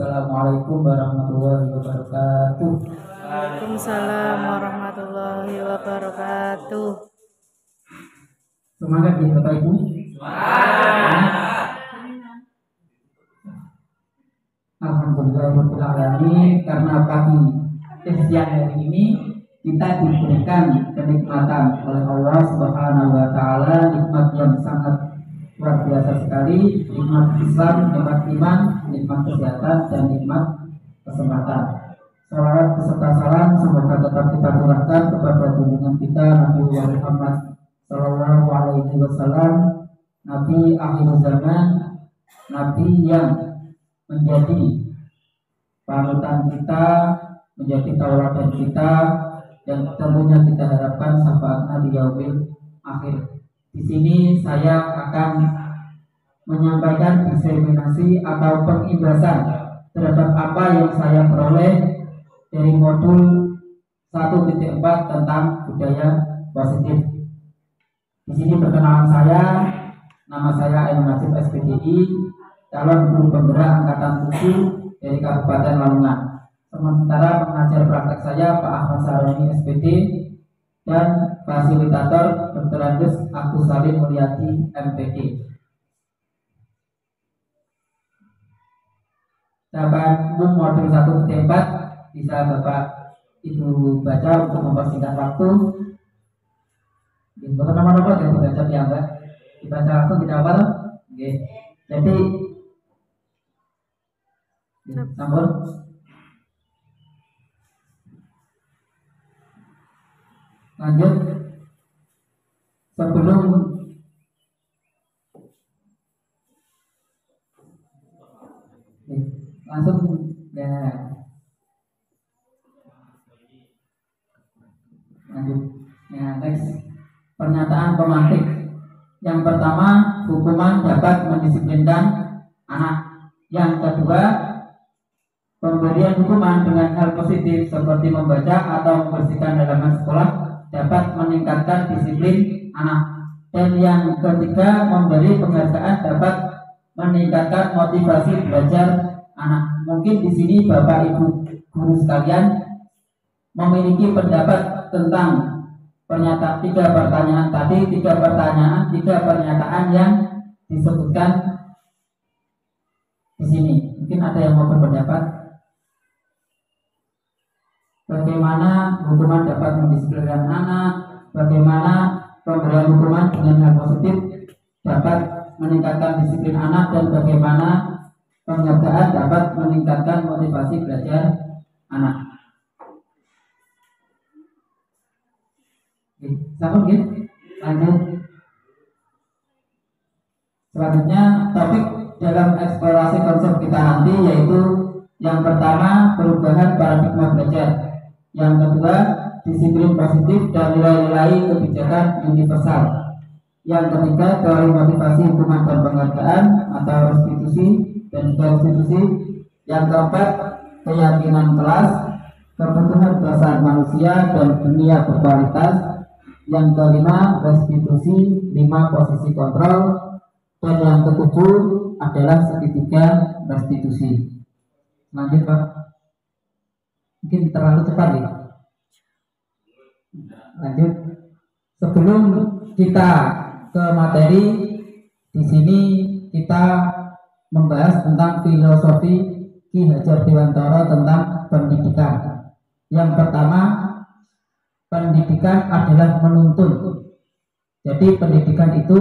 Wassalamualaikum warahmatullahi wabarakatuh. Waalaikumsalam warahmatullahi wabarakatuh. Semangat ya Bapak Ibu. Alhamdulillahirrahmanirrahim. Karena pagi siang hari ini kita diberikan kenikmatan oleh Allah Subhanahu wa Ta'ala, nikmat yang sangat luar biasa sekali, nikmat Islam, nikmat iman, nikmat kesehatan, dan nikmat kesempatan. Salawat beserta salam semoga tetap kita curahkan kepada junjungan kita Nabi Muhammad Sallallahu Alaihi Wasallam, Nabi akhir zaman, Nabi yang menjadi panutan kita, menjadi tauladan kita, yang tentunya kita harapkan syafaatnya di yaumil akhir. Di sini saya akan menyampaikan diseminasi atau pengibasan terhadap apa yang saya peroleh dari modul 1.4 tentang budaya positif. Di sini perkenalan saya, nama saya M. Najib SPDI, calon guru penggerak angkatan 7 dari Kabupaten Lamongan. Sementara pengajar praktek saya Pak Ahmad Saroni SPD dan fasilitator Dr. Andes Agus Salim Mulyadi MPD. Dapat modul 1.4 bisa Bapak Ibu baca untuk mempersingkat waktu. Bukan nomor-nomor yang dibaca Mbak, dibaca langsung tidak apa. Oke. Jadi sambung. Lanjut. Sebelum langsung ya. Lanjut. Ya, next. Pernyataan pemantik. Yang pertama, hukuman dapat mendisiplinkan anak. Yang kedua, pemberian hukuman dengan hal positif seperti membaca atau membersihkan halaman sekolah dapat meningkatkan disiplin anak. Dan yang ketiga, memberi penghargaan dapat meningkatkan motivasi belajar anak. Mungkin di sini Bapak Ibu guru sekalian memiliki pendapat tentang tiga pernyataan yang disebutkan di sini. Mungkin ada yang mau berpendapat. Bagaimana hukuman dapat mendisiplinkan anak, bagaimana pemberian hukuman dengan hal positif dapat meningkatkan disiplin anak, dan bagaimana penghargaan dapat meningkatkan motivasi belajar anak. Sambung ya? Lanjut. Selanjutnya topik dalam eksplorasi konsep kita nanti yaitu yang pertama perubahan paradigma belajar, yang kedua disiplin positif dan nilai-nilai kebijakan universal, yang ketiga teori motivasi hukuman dan penghargaan atau restitusi dan juga restitusi, yang keempat keyakinan kelas, kebutuhan dasar manusia dan dunia berkualitas, yang kelima restitusi, 5 posisi kontrol, dan yang ketujuh adalah segitiga restitusi. Lanjut Pak. Mungkin terlalu cepat ya. Lanjut. Sebelum kita ke materi, di sini kita membahas tentang filosofi Ki Hajar Dewantara tentang pendidikan. Yang pertama, pendidikan adalah menuntun. Jadi pendidikan itu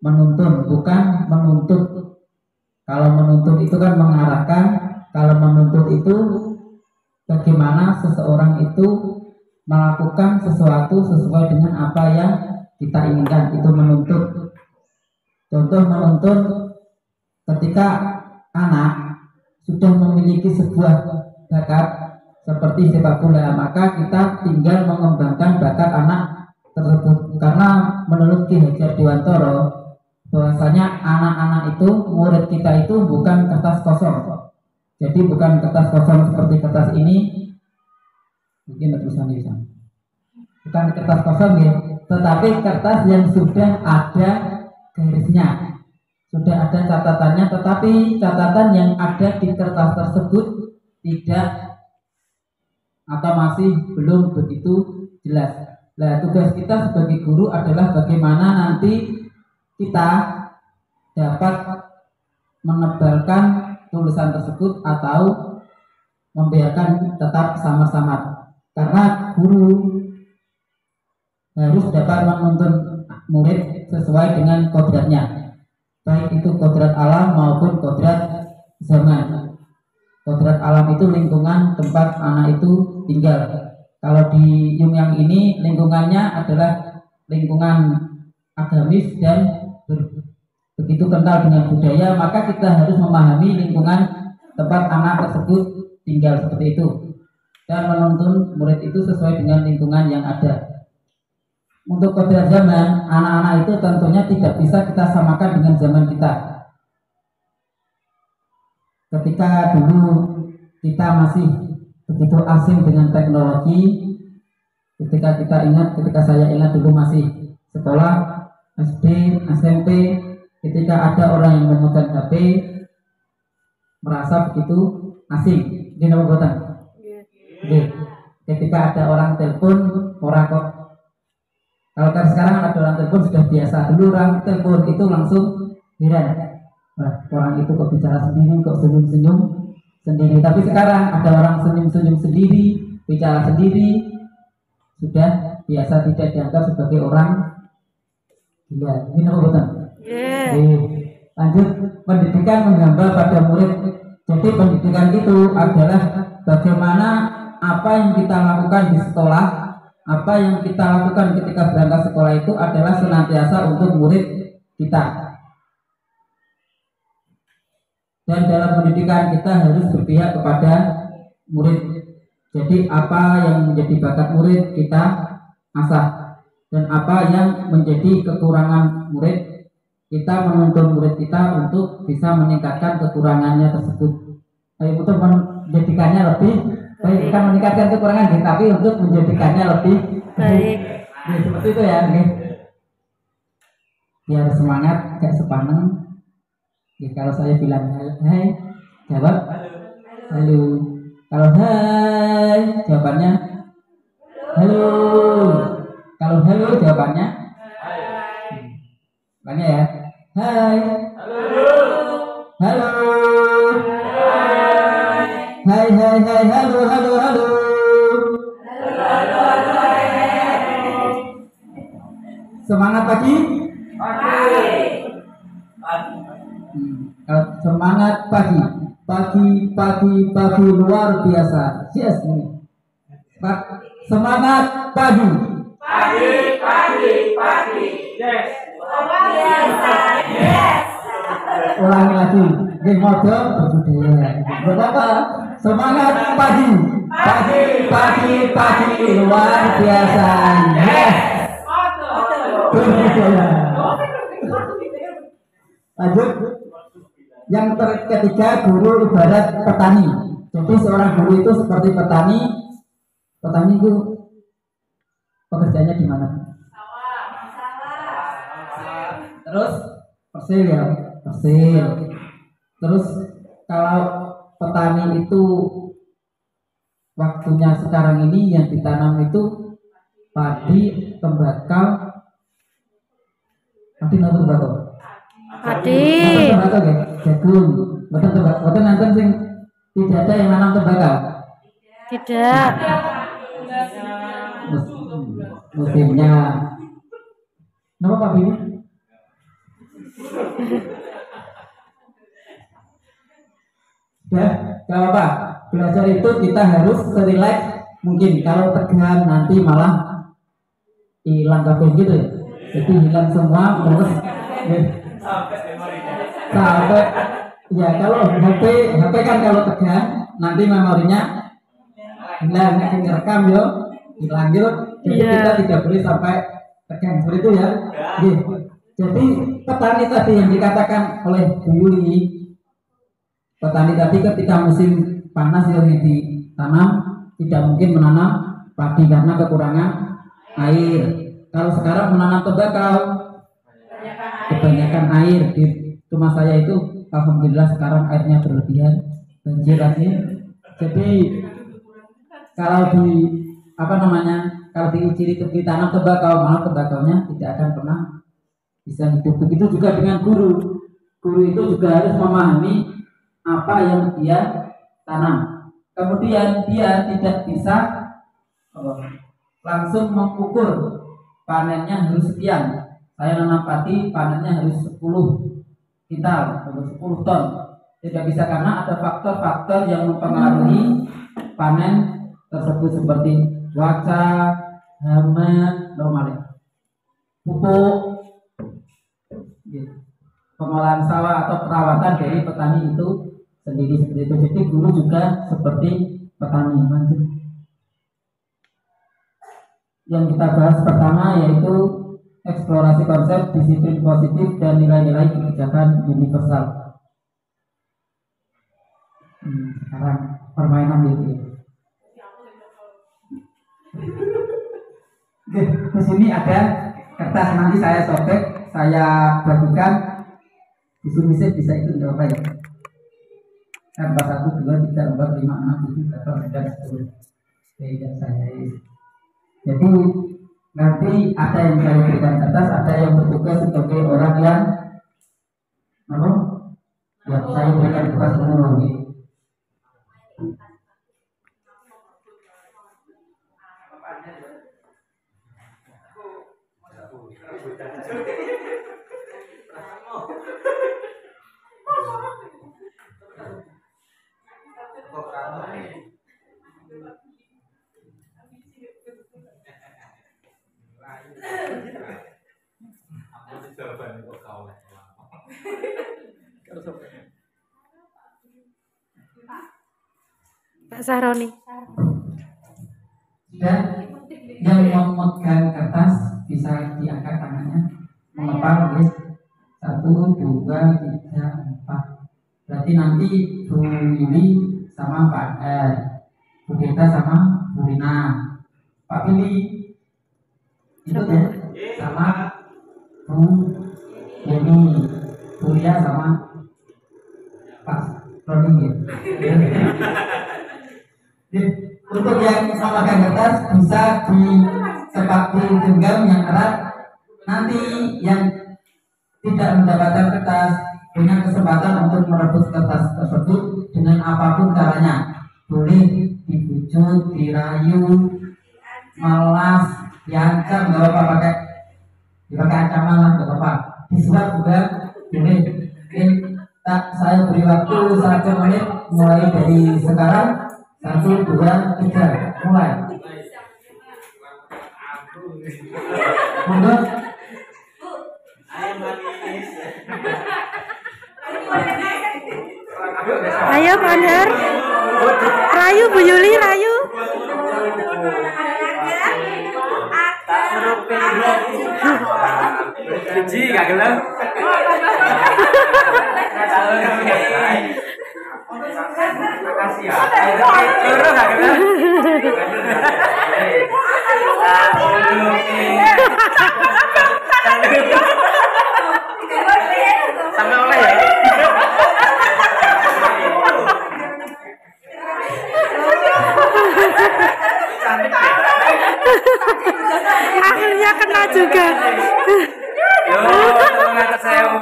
menuntun, bukan menuntut. Kalau menuntut itu kan mengarahkan, kalau menuntut itu bagaimana seseorang itu melakukan sesuatu sesuai dengan apa yang kita inginkan, itu menuntut. Contoh menuntut ketika anak sudah memiliki sebuah bakat seperti sepak bola, maka kita tinggal mengembangkan bakat anak tersebut. Karena menurut Ki Hajar Dewantara bahwasanya anak-anak itu, murid kita itu bukan kertas kosong. Jadi bukan kertas kosong seperti kertas ini, mungkin tulisan di sana. Bukan kertas kosong ya, tetapi kertas yang sudah ada garisnya. sudah ada catatannya, tetapi catatan yang ada di kertas tersebut tidak atau masih belum begitu jelas. Nah, tugas kita sebagai guru adalah bagaimana nanti kita dapat menebalkan tulisan tersebut atau membiarkan tetap samar-samar. Karena guru harus dapat menuntun murid sesuai dengan kodratnya, baik itu kodrat alam maupun kodrat zaman. Kodrat alam itu lingkungan tempat anak itu tinggal. Kalau di Yungyang ini lingkungannya adalah lingkungan agamis dan begitu kental dengan budaya, maka kita harus memahami lingkungan tempat anak tersebut tinggal seperti itu dan menuntun murid itu sesuai dengan lingkungan yang ada. Untuk kodrat zaman, anak-anak itu tentunya tidak bisa kita samakan dengan zaman kita. Ketika dulu kita masih begitu asing dengan teknologi, ketika saya ingat dulu masih sekolah SD, SMP, ketika ada orang yang memegang HP merasa begitu asing. Ini nama buatan. Ketika ada orang telepon, orang kok. Kalau kan sekarang ada orang telepon sudah biasa. Dulu orang telepon itu langsung heran. Nah, orang itu kok bicara sendiri, kok senyum-senyum sendiri. Tapi sekarang ada orang senyum-senyum sendiri, bicara sendiri, sudah biasa, tidak dianggap sebagai orang gila. Ini apa betul? Lanjut, pendidikan menggambar pada murid. Jadi pendidikan itu adalah bagaimana apa yang kita lakukan di sekolah, apa yang kita lakukan ketika berangkat sekolah itu adalah senantiasa untuk murid kita. Dan dalam pendidikan kita harus berpihak kepada murid. Jadi apa yang menjadi bakat murid kita asah, dan apa yang menjadi kekurangan murid kita menuntun murid kita untuk bisa meningkatkan kekurangannya tersebut. Untuk menjadikannya lebih baik, kita meningkatkan kekurangan kita, tapi untuk menjadikannya lebih baik. Seperti itu ya. Biar semangat, gak sepaneng. Kalau saya bilang hai, jawab halo. Kalau hai, jawabannya halo. Kalau halo, jawabannya banyak ya. Hai, halo, halo, hai, hai, hai, halo, halo, halo, semangat pagi. Semangat pagi, pagi luar biasa. Yes, semangat pagi. Yes. Luar biasa. Yes. Ulangi lagi. Ini mode berbudaya. Berapa? Semangat pagi. Pagi luar biasa. Yes. Berbudaya. Lanjut. Yang ketiga, guru ibarat petani. Jadi seorang guru itu seperti petani. Petani itu pekerjaannya di mana? Terus persil ya, persil. Terus kalau petani itu waktunya sekarang ini yang ditanam itu padi, tembakau, padi atau tembakau? Padi. Tembakau ya, jagung. Betul tembakau. Betul nanti sing tidak ada yang nanam tembakau. Tidak. Musimnya. Nama Pak Bini? Gak apa-apa. Belajar itu kita harus serileks mungkin. Kalau tegang nanti malah hilang kabeh gitu ya. Jadi hilang semua terus sampai ya kalau HP kan kalau tegang nanti memorinya hilang, ngerekam yo hilang gitu. Jadi kita tidak boleh sampai tegang seperti itu ya. Jadi petani tadi yang dikatakan oleh Bu Yuli, petani tadi ketika musim panas yang ditanam tidak mungkin menanam padi karena kekurangan air. Kalau sekarang menanam tembakau kebanyakan air Rumah saya itu alhamdulillah sekarang airnya berlebihan, banjir lagi. Jadi kalau di kalau ditanam tembakau, malah tembakaunya tidak akan pernah bisa hidup. Begitu juga dengan guru. Guru itu juga harus memahami apa yang dia tanam. Kemudian dia tidak bisa langsung mengukur panennya harus sekian. Saya nanam padi, panennya harus 10 kintal atau 10 ton. Tidak bisa karena ada faktor-faktor yang mempengaruhi panen tersebut seperti cuaca, hama, pupuk, pengolahan sawah atau perawatan dari petani itu sendiri seperti itu. Jadi guru juga seperti petani. Yang kita bahas pertama yaitu eksplorasi konsep disiplin positif dan nilai-nilai kebijakan universal. Sekarang permainan itu. Oke, di sini ada kertas, nanti saya sobek, saya bagikan. Bisa ikut nggak apa ya? 4, 1, 2, 3, 4, 5, 6, 7, 8, 9, 10. Tidak saya. Jadi nanti ada yang saya berikan kertas, ada yang bertugas sebagai orang yang saya berikan tugas umum. Pak Saroni. Dan yang memegang kertas bisa diangkat tangannya, mengepal, guys. 1, 2, 3, 4. Berarti nanti Bu Yuli sama Pak Bu Gita sama Bu Rina, Pak Billy itu ya, sama Bu Yeni, Bu Ria sama Pak Roni ya. Untuk yang memakai kertas bisa disepakati genggam yang erat. Nanti yang tidak mendapatkan kertas punya kesempatan untuk merebut kertas tersebut dengan apapun caranya. Boleh dibujuk, dirayu, malas, diancam, nggak apa-apa, dipakai ancaman lah, nggak apa-apa. Disuap juga boleh. Saya beri waktu 1 menit mulai dari sekarang. 1, 2, 3, mulai. Monggo. Ayo Pak Anar. Rayu Bu Yuli, rayu. Biji gak gelem. Makasih ya. Turun gak gelem. Sama oleh ya. Akhirnya kena juga. Tolong atas saya, Bu.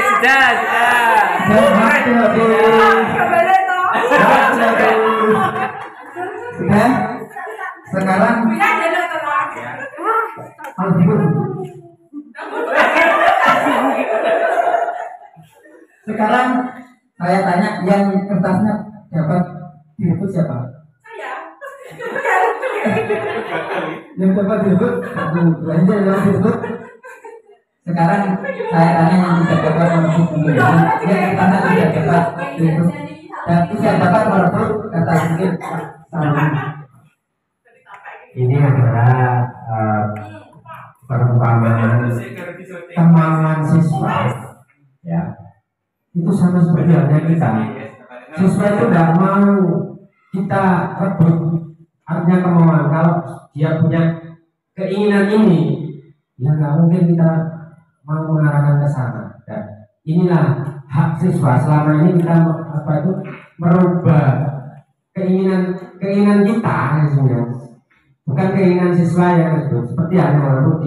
Sudah. Sudah. Sekarang sekarang saya tanya, yang kertasnya dapat direbut siapa? Saya. Yang dapat direbut satu, dua aja yang direbut. Sekarang saya tanya yang tidak dapat merebut mungkin, yang kertasnya tidak dapat direbut dan tidak dapat merebut kertas mungkin sama. Ini adalah perumpamaan kemauan siswa, ya. Itu sama seperti halnya kita. Siswa itu tidak mau kita rebut artinya kemauan. Kalau dia punya keinginan ini, ya nggak mungkin kita mau mengarahkan ke sana. Dan inilah hak siswa. Selama ini kita merubah keinginan kita sebenarnya, bukan keinginan siswa yang seperti ada orang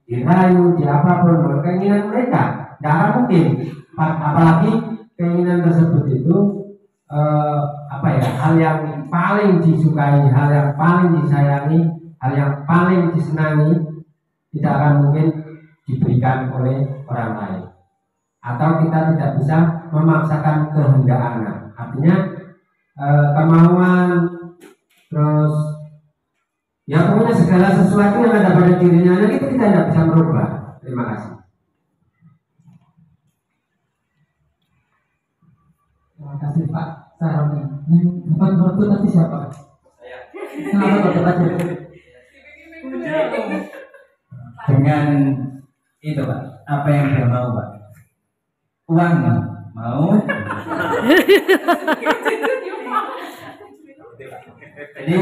dirayu, di apapun, keinginan mereka tidak akan mungkin. Apalagi keinginan tersebut itu hal yang paling disukai, hal yang paling disayangi, hal yang paling disenangi, tidak akan mungkin diberikan oleh orang lain. Atau kita tidak bisa memaksakan kehendak anak. Artinya kemauan, terus ya pokoknya segala sesuatu yang ada pada dirinya anak itu kita tidak bisa merubah. Terima kasih. Terima kasih Pak Saroni. Yang depan waktu tadi siapa? Saya. Kenapa kok depan itu? Dengan itu Pak, apa yang dia mau Pak? Uang mau. Jadi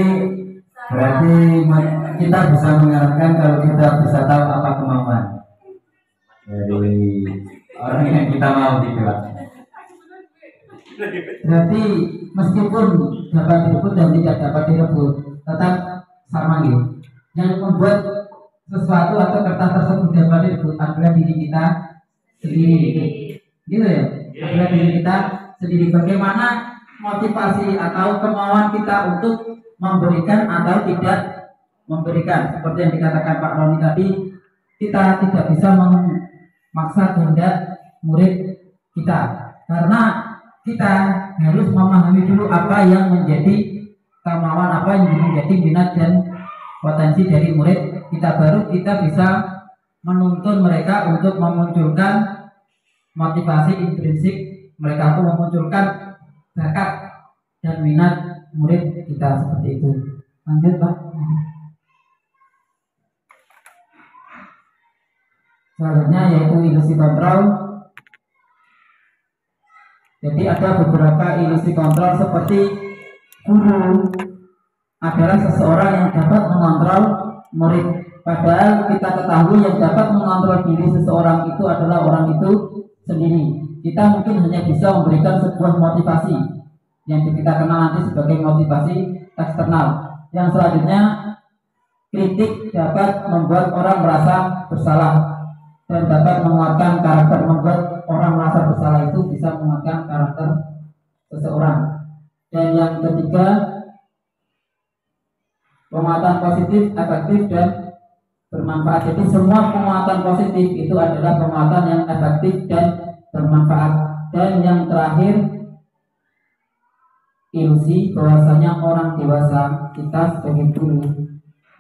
berarti kita bisa mengarahkan kalau kita bisa tahu apa kemauan dari orang yang kita mau gitu Pak. Berarti meskipun dapat direbut dan tidak dapat direbut, tetap sama gitu. Yang membuat sesuatu atau kertas tersebut dapat direbut adalah diri kita sendiri, gitu ya. Adalah diri kita sendiri. Bagaimana motivasi atau kemauan kita untuk memberikan atau tidak memberikan, seperti yang dikatakan Pak Roni tadi, kita tidak bisa memaksa kehendak murid kita, karena kita harus memahami dulu apa yang menjadi kemauan, apa yang menjadi minat dan potensi dari murid kita, baru kita bisa menuntun mereka untuk memunculkan motivasi intrinsik mereka, untuk memunculkan bakat dan minat murid kita, seperti itu. Lanjut Pak. Selanjutnya yaitu ilusi kontrol. Jadi ada beberapa ilusi kontrol, seperti guru adalah seseorang yang dapat mengontrol murid. Padahal kita ketahui yang dapat mengontrol diri seseorang itu adalah orang itu sendiri. Kita mungkin hanya bisa memberikan sebuah motivasi yang kita kenal nanti sebagai motivasi eksternal. Yang selanjutnya, kritik dapat membuat orang merasa bersalah dan dapat menguatkan karakter. Membuat orang merasa bersalah itu bisa menguatkan karakter seseorang. Dan yang ketiga, penguatan positif, efektif, dan bermanfaat. Jadi semua penguatan positif itu adalah penguatan yang efektif dan bermanfaat. Dan yang terakhir, ilusi bahwasanya orang dewasa, kita sebagai guru,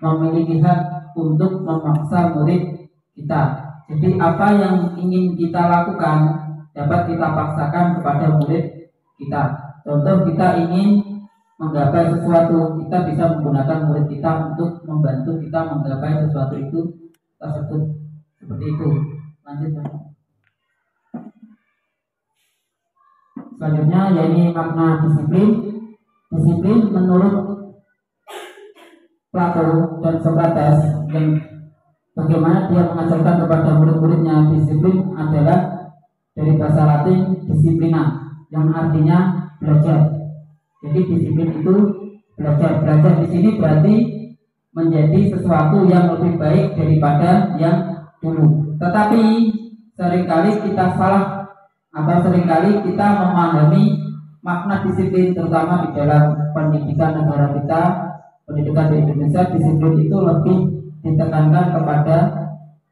memiliki hak untuk memaksa murid kita. Jadi apa yang ingin kita lakukan dapat kita paksakan kepada murid kita. Contoh, kita ingin menggapai sesuatu, kita bisa menggunakan murid kita untuk membantu kita menggapai sesuatu itu tersebut, seperti itu. Lanjut. Selanjutnya yaitu makna disiplin. Disiplin menurut Plato dan Socrates, yang bagaimana dia mengajarkan kepada murid-muridnya, disiplin adalah dari bahasa Latin disiplina, yang artinya belajar. Jadi disiplin itu belajar. Belajar di sini berarti menjadi sesuatu yang lebih baik daripada yang dulu. Tetapi seringkali kita salah, atau seringkali kita memahami makna disiplin, terutama di dalam pendidikan negara kita, pendidikan di Indonesia, disiplin itu lebih ditekankan kepada